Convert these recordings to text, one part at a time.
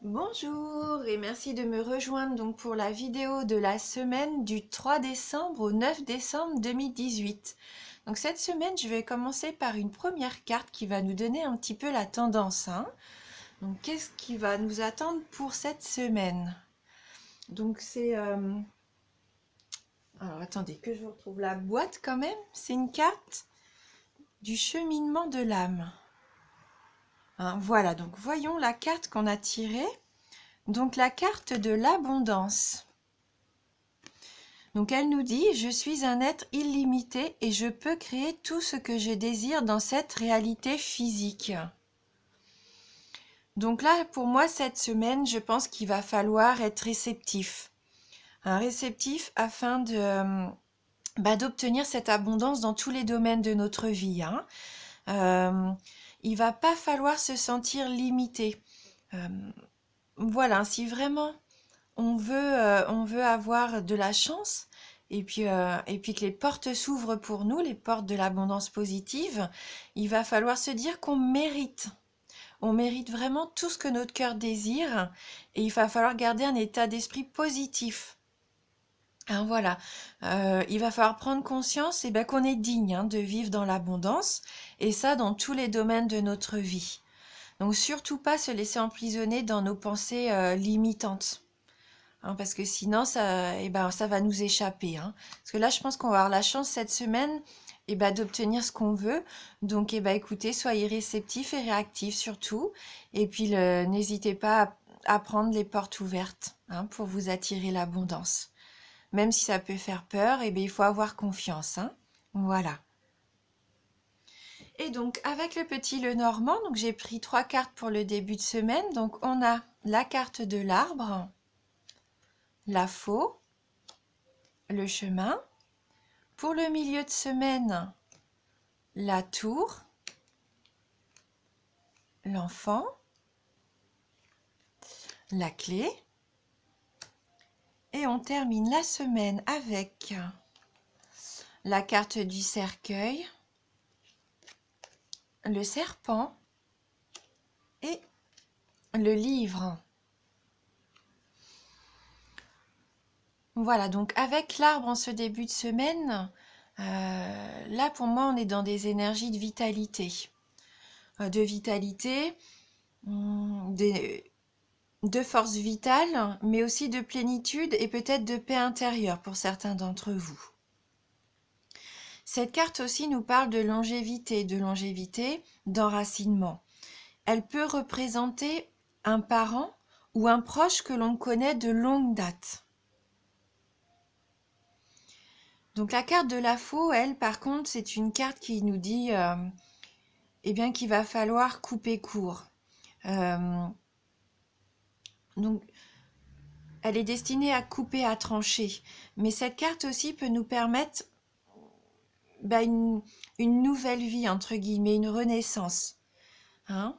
Bonjour et merci de me rejoindre donc pour la vidéo de la semaine du 3 décembre au 9 décembre 2018. Donc cette semaine, je vais commencer par une première carte qui va nous donner un petit peu la tendance, hein. Donc qu'est-ce qui va nous attendre pour cette semaine? Donc c'est... Alors attendez que je retrouve la boîte quand même. C'est une carte du cheminement de l'âme. Hein, voilà, donc voyons la carte qu'on a tirée. Donc la carte de l'abondance. Donc elle nous dit, je suis un être illimité et je peux créer tout ce que je désire dans cette réalité physique. Donc là, pour moi, cette semaine, je pense qu'il va falloir être réceptif. Réceptif afin d'obtenir cette abondance dans tous les domaines de notre vie, hein. Il va pas falloir se sentir limité. Euh, voilà, si vraiment on veut avoir de la chance et puis que les portes s'ouvrent pour nous, les portes de l'abondance positive, il va falloir se dire qu'on mérite. On mérite vraiment tout ce que notre cœur désire et il va falloir garder un état d'esprit positif. Hein, voilà, il va falloir prendre conscience qu'on est digne, hein, de vivre dans l'abondance et ça dans tous les domaines de notre vie. Donc surtout pas se laisser emprisonner dans nos pensées limitantes. Hein, parce que sinon, ça va nous échapper, hein. Parce que là, je pense qu'on va avoir la chance cette semaine d'obtenir ce qu'on veut. Donc, écoutez, soyez réceptifs et réactifs surtout. Et puis, n'hésitez pas à prendre les portes ouvertes, hein, pour vous attirer l'abondance. Même si ça peut faire peur, il faut avoir confiance, hein. Voilà. Et donc, avec le petit Lenormand, donc j'ai pris 3 cartes pour le début de semaine. Donc, on a la carte de l'arbre, la faux, le chemin. Pour le milieu de semaine, la tour, l'enfant, la clé. Et on termine la semaine avec la carte du cercueil, le serpent et le livre. Voilà, donc avec l'arbre en ce début de semaine, là pour moi on est dans des énergies de vitalité. De de force vitale, mais aussi de plénitude et peut-être de paix intérieure pour certains d'entre vous. Cette carte aussi nous parle de longévité, d'enracinement. Elle peut représenter un parent ou un proche que l'on connaît de longue date. Donc la carte de la faux, elle, par contre, c'est une carte qui nous dit qu'il va falloir couper court. Donc elle est destinée à couper, à trancher. Mais cette carte aussi peut nous permettre une nouvelle vie, entre guillemets, une renaissance. Hein?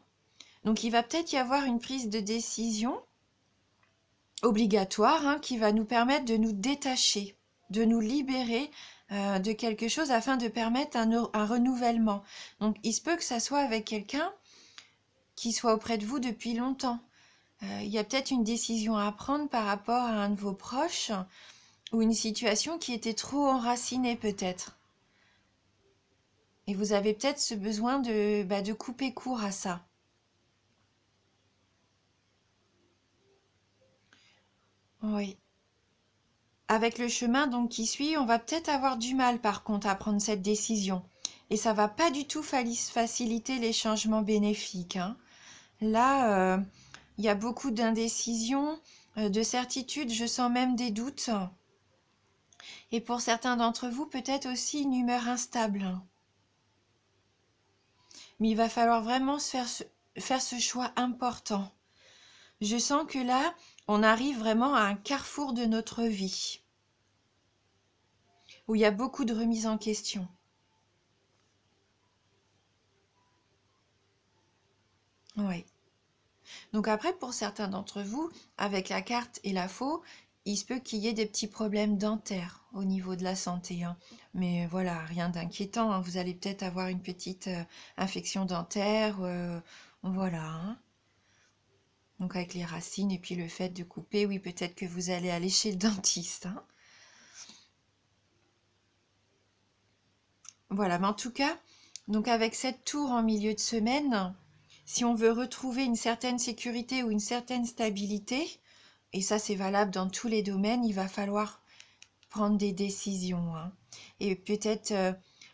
Donc il va peut-être y avoir une prise de décision obligatoire, hein, qui va nous permettre de nous détacher, de nous libérer de quelque chose afin de permettre un renouvellement. Donc il se peut que ça soit avec quelqu'un qui soit auprès de vous depuis longtemps. Il y a peut-être une décision à prendre par rapport à un de vos proches ou une situation qui était trop enracinée peut-être. Et vous avez peut-être ce besoin de couper court à ça. Oui. Avec le chemin donc qui suit, on va peut-être avoir du mal par contre à prendre cette décision. Et ça va pas du tout faciliter les changements bénéfiques, hein. Là, il y a beaucoup d'indécision, de certitude, je sens même des doutes. Et pour certains d'entre vous, peut-être aussi une humeur instable. Mais il va falloir vraiment faire ce choix important. Je sens que là, on arrive vraiment à un carrefour de notre vie, où il y a beaucoup de remises en question. Oui. Donc après, pour certains d'entre vous, avec la carte et la faux, il se peut qu'il y ait des petits problèmes dentaires au niveau de la santé, hein. Mais voilà, rien d'inquiétant, hein. Vous allez peut-être avoir une petite infection dentaire, voilà, hein. Donc avec les racines et puis le fait de couper, oui, peut-être que vous allez aller chez le dentiste, hein. Voilà, mais en tout cas, donc avec cette tour en milieu de semaine, si on veut retrouver une certaine sécurité ou une certaine stabilité, et ça c'est valable dans tous les domaines, il va falloir prendre des décisions, hein. Et peut-être,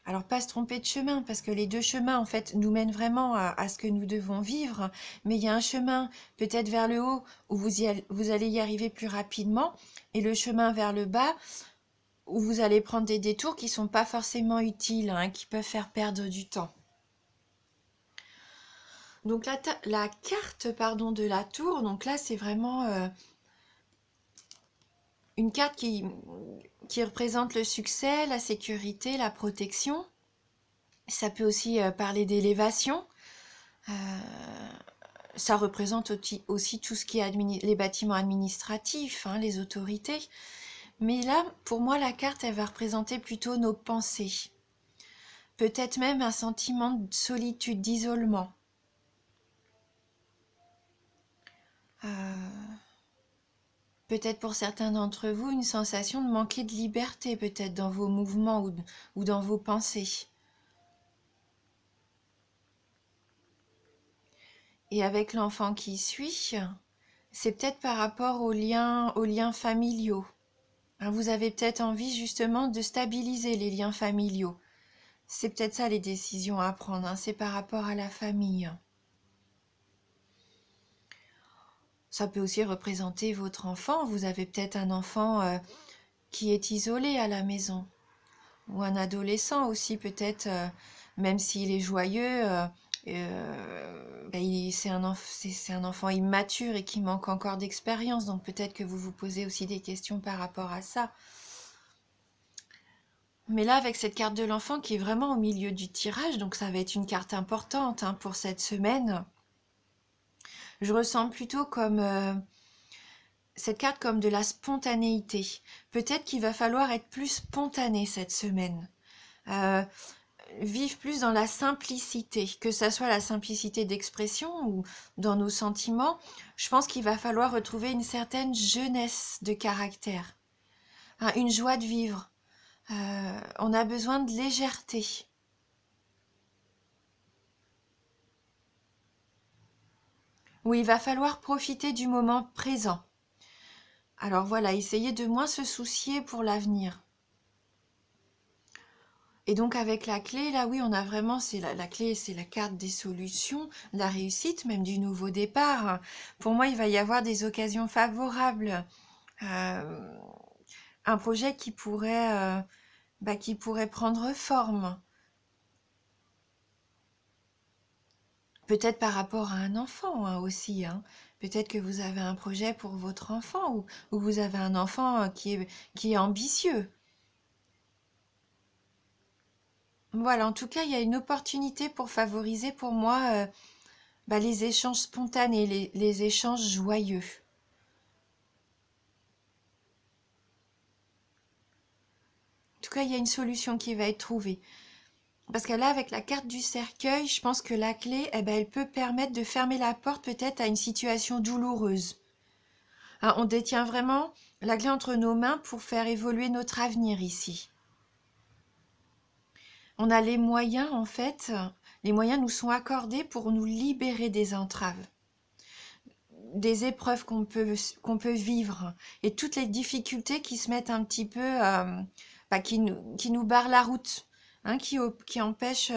alors pas se tromper de chemin, parce que les deux chemins, en fait, nous mènent vraiment à ce que nous devons vivre, mais il y a un chemin peut-être vers le haut où vous allez y arriver plus rapidement, et le chemin vers le bas où vous allez prendre des détours qui sont pas forcément utiles, hein, qui peuvent faire perdre du temps. Donc la carte, pardon, de la tour, donc là c'est vraiment une carte qui représente le succès, la sécurité, la protection. Ça peut aussi parler d'élévation. Euh, Ça représente aussi tout ce qui est les bâtiments administratifs, hein, les autorités. Mais là, pour moi, la carte, elle va représenter plutôt nos pensées. Peut-être même un sentiment de solitude, d'isolement. Peut-être pour certains d'entre vous, une sensation de manquer de liberté, peut-être dans vos mouvements ou dans vos pensées. Et avec l'enfant qui suit, c'est peut-être par rapport aux liens familiaux. Vous avez peut-être envie justement de stabiliser les liens familiaux. C'est peut-être ça les décisions à prendre, hein, c'est par rapport à la famille. Ça peut aussi représenter votre enfant. Vous avez peut-être un enfant qui est isolé à la maison. Ou un adolescent aussi peut-être, même s'il est joyeux, c'est un enfant immature et qui manque encore d'expérience. Donc peut-être que vous vous posez aussi des questions par rapport à ça. Mais là, avec cette carte de l'enfant qui est vraiment au milieu du tirage, donc ça va être une carte importante, hein, pour cette semaine, je ressens plutôt comme cette carte comme de la spontanéité. Peut-être qu'il va falloir être plus spontané cette semaine. Euh, Vivre plus dans la simplicité, que ça soit la simplicité d'expression ou dans nos sentiments. Je pense qu'il va falloir retrouver une certaine jeunesse de caractère, hein, une joie de vivre. On a besoin de légèreté. Oui, il va falloir profiter du moment présent. Alors voilà, essayez de moins se soucier pour l'avenir. Et donc avec la clé, là oui, on a vraiment, c'est la clé, c'est la carte des solutions, de la réussite, même du nouveau départ. Pour moi, il va y avoir des occasions favorables. Euh, un projet qui pourrait prendre forme. Peut-être par rapport à un enfant, hein, aussi, hein. Peut-être que vous avez un projet pour votre enfant ou vous avez un enfant qui est ambitieux. Voilà, en tout cas, il y a une opportunité pour favoriser pour moi les échanges spontanés, les échanges joyeux. En tout cas, il y a une solution qui va être trouvée. Parce que là, avec la carte du cercueil, je pense que la clé, elle peut permettre de fermer la porte peut-être à une situation douloureuse. Hein, on détient vraiment la clé entre nos mains pour faire évoluer notre avenir ici. On a les moyens, en fait, les moyens nous sont accordés pour nous libérer des entraves, des épreuves qu'on peut vivre et toutes les difficultés qui se mettent un petit peu, qui nous barrent la route, hein, qui empêchent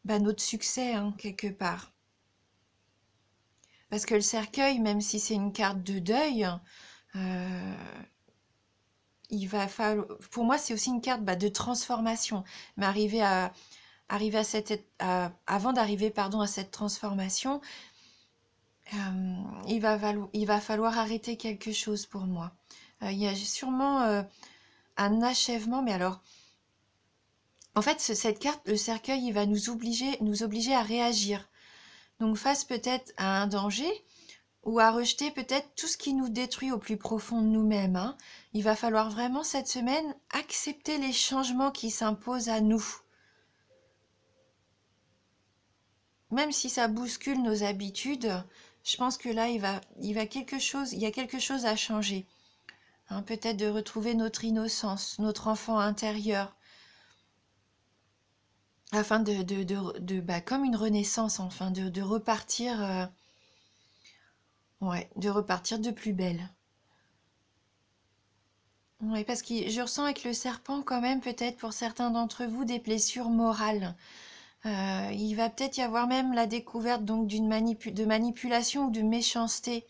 notre succès, hein, quelque part. Parce que le cercueil, même si c'est une carte de deuil, euh, il va falloir, pour moi, c'est aussi une carte de transformation. Mais avant d'arriver, pardon, à cette transformation, il va falloir arrêter quelque chose pour moi. Il y a sûrement un achèvement, mais alors, en fait, cette carte, le cercueil, il va nous obliger à réagir. Donc, face peut-être à un danger, ou à rejeter peut-être tout ce qui nous détruit au plus profond de nous-mêmes, hein. Il va falloir vraiment cette semaine accepter les changements qui s'imposent à nous. Même si ça bouscule nos habitudes, Je pense que là, il y a quelque chose à changer. Hein, peut-être de retrouver notre innocence, notre enfant intérieur, afin comme une renaissance, enfin, de repartir, ouais, de repartir de plus belle. Oui, parce que je ressens avec le serpent quand même, peut-être pour certains d'entre vous, des blessures morales. Il va peut-être y avoir même la découverte donc de manipulation ou de méchanceté.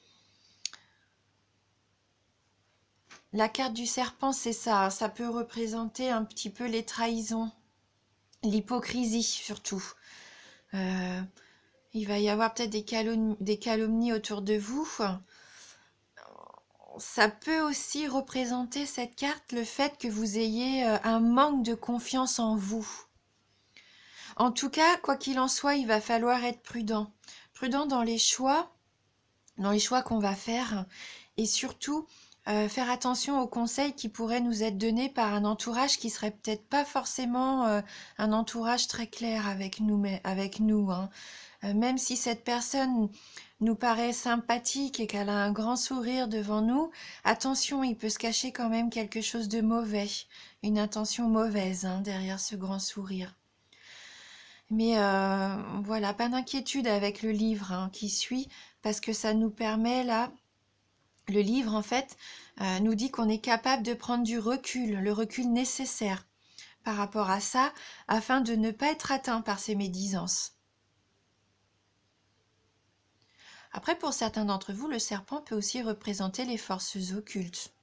La carte du serpent, c'est ça. Ça peut représenter un petit peu les trahisons, l'hypocrisie surtout. Euh, il va y avoir peut-être des calomnies autour de vous. Ça peut aussi représenter cette carte le fait que vous ayez un manque de confiance en vous. En tout cas, quoi qu'il en soit, il va falloir être prudent. Prudent dans les choix qu'on va faire et surtout faire attention aux conseils qui pourraient nous être donnés par un entourage qui serait peut-être pas forcément un entourage très clair avec nous, hein. Même si cette personne nous paraît sympathique et qu'elle a un grand sourire devant nous, attention, il peut se cacher quand même quelque chose de mauvais, une intention mauvaise hein, derrière ce grand sourire. Mais voilà, pas d'inquiétude avec le livre hein, qui suit, parce que ça nous permet là, le livre en fait, nous dit qu'on est capable de prendre du recul, le recul nécessaire par rapport à ça, afin de ne pas être atteint par ces médisances. Après, pour certains d'entre vous, le serpent peut aussi représenter les forces occultes.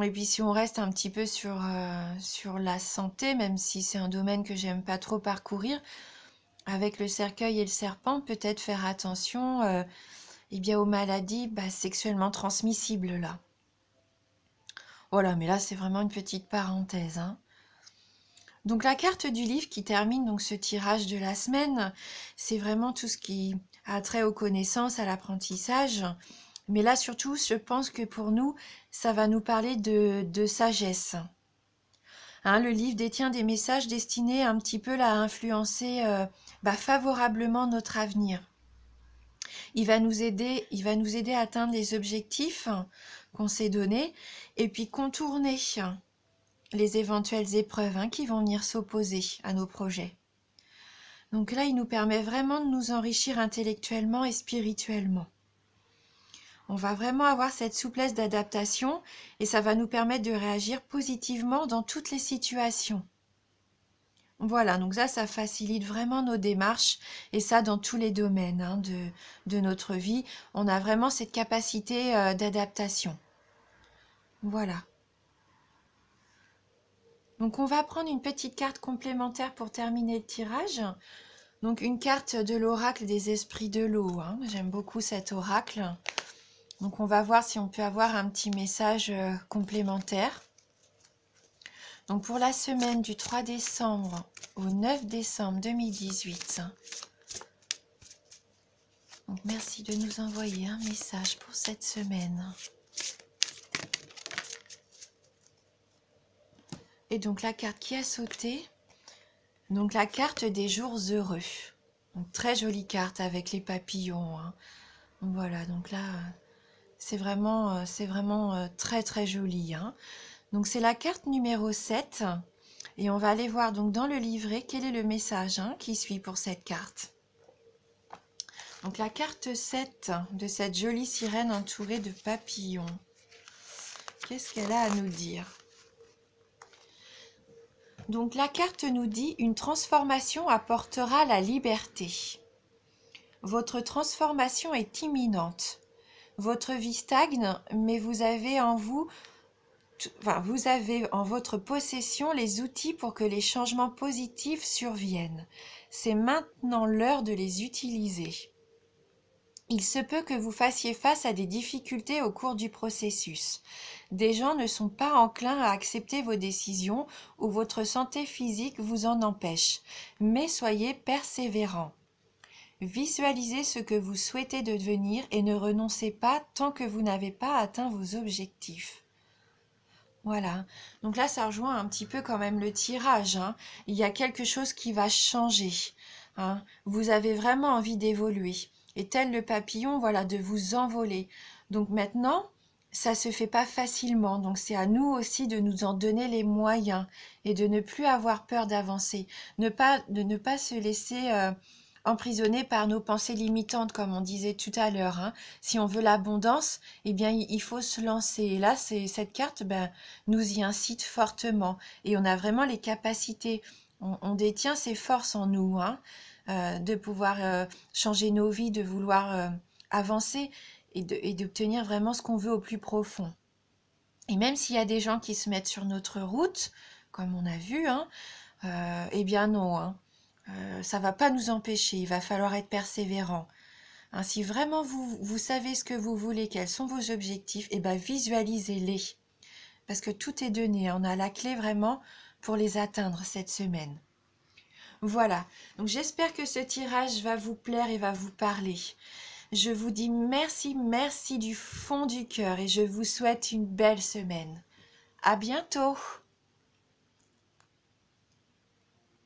Et puis si on reste un petit peu sur la santé, même si c'est un domaine que j'aime pas trop parcourir, avec le cercueil et le serpent, peut-être faire attention eh bien, aux maladies sexuellement transmissibles là. Voilà, mais là c'est vraiment une petite parenthèse, hein. Donc la carte du livre qui termine donc ce tirage de la semaine, c'est vraiment tout ce qui a trait aux connaissances, à l'apprentissage. Mais là surtout, je pense que pour nous, ça va nous parler de sagesse. Hein, le livre détient des messages destinés un petit peu là, à influencer favorablement notre avenir. Il va nous aider à atteindre les objectifs qu'on s'est donnés et puis contourner les éventuelles épreuves qui vont venir s'opposer à nos projets. Donc là, il nous permet vraiment de nous enrichir intellectuellement et spirituellement. On va vraiment avoir cette souplesse d'adaptation et ça va nous permettre de réagir positivement dans toutes les situations. Voilà, donc ça facilite vraiment nos démarches et ça dans tous les domaines de notre vie. On a vraiment cette capacité d'adaptation. Voilà. Donc on va prendre une petite carte complémentaire pour terminer le tirage. Donc une carte de l'oracle des esprits de l'eau. Hein. J'aime beaucoup cet oracle. Donc on va voir si on peut avoir un petit message complémentaire. Donc pour la semaine du 3 décembre au 9 décembre 2018. Donc merci de nous envoyer un message pour cette semaine. Et donc la carte qui a sauté, donc la carte des jours heureux. Donc très jolie carte avec les papillons. Hein. Donc voilà, donc là c'est vraiment très très joli. Hein. Donc c'est la carte numéro 7 et on va aller voir donc dans le livret quel est le message qui suit pour cette carte. Donc la carte 7 de cette jolie sirène entourée de papillons. Qu'est-ce qu'elle a à nous dire? Donc la carte nous dit « Une transformation apportera la liberté. Votre transformation est imminente. Votre vie stagne, mais vous avez en votre possession les outils pour que les changements positifs surviennent. C'est maintenant l'heure de les utiliser. Il se peut que vous fassiez face à des difficultés au cours du processus. Des gens ne sont pas enclins à accepter vos décisions ou votre santé physique vous en empêche, mais soyez persévérants. Visualisez ce que vous souhaitez devenir et ne renoncez pas tant que vous n'avez pas atteint vos objectifs. » Voilà, donc là ça rejoint un petit peu quand même le tirage. Il y a quelque chose qui va changer. hein. Vous avez vraiment envie d'évoluer. Et tel le papillon, voilà, de vous envoler. Donc maintenant, ça se fait pas facilement. Donc c'est à nous aussi de nous en donner les moyens et de ne plus avoir peur d'avancer. De ne pas se laisser emprisonner par nos pensées limitantes, comme on disait tout à l'heure, hein. Si on veut l'abondance, eh bien, il faut se lancer. Et là, cette carte ben, nous y incite fortement. Et on a vraiment les capacités. On détient ces forces en nous, hein, de pouvoir changer nos vies, de vouloir avancer et d'obtenir vraiment ce qu'on veut au plus profond. Et même s'il y a des gens qui se mettent sur notre route, comme on a vu, hein, eh bien non, hein, ça va pas nous empêcher, il va falloir être persévérant. Hein, si vraiment vous savez ce que vous voulez, quels sont vos objectifs, eh ben visualisez-les. Parce que tout est donné, hein, on a la clé vraiment pour les atteindre cette semaine. Voilà, donc j'espère que ce tirage va vous plaire et va vous parler. Je vous dis merci, merci du fond du cœur et je vous souhaite une belle semaine. À bientôt!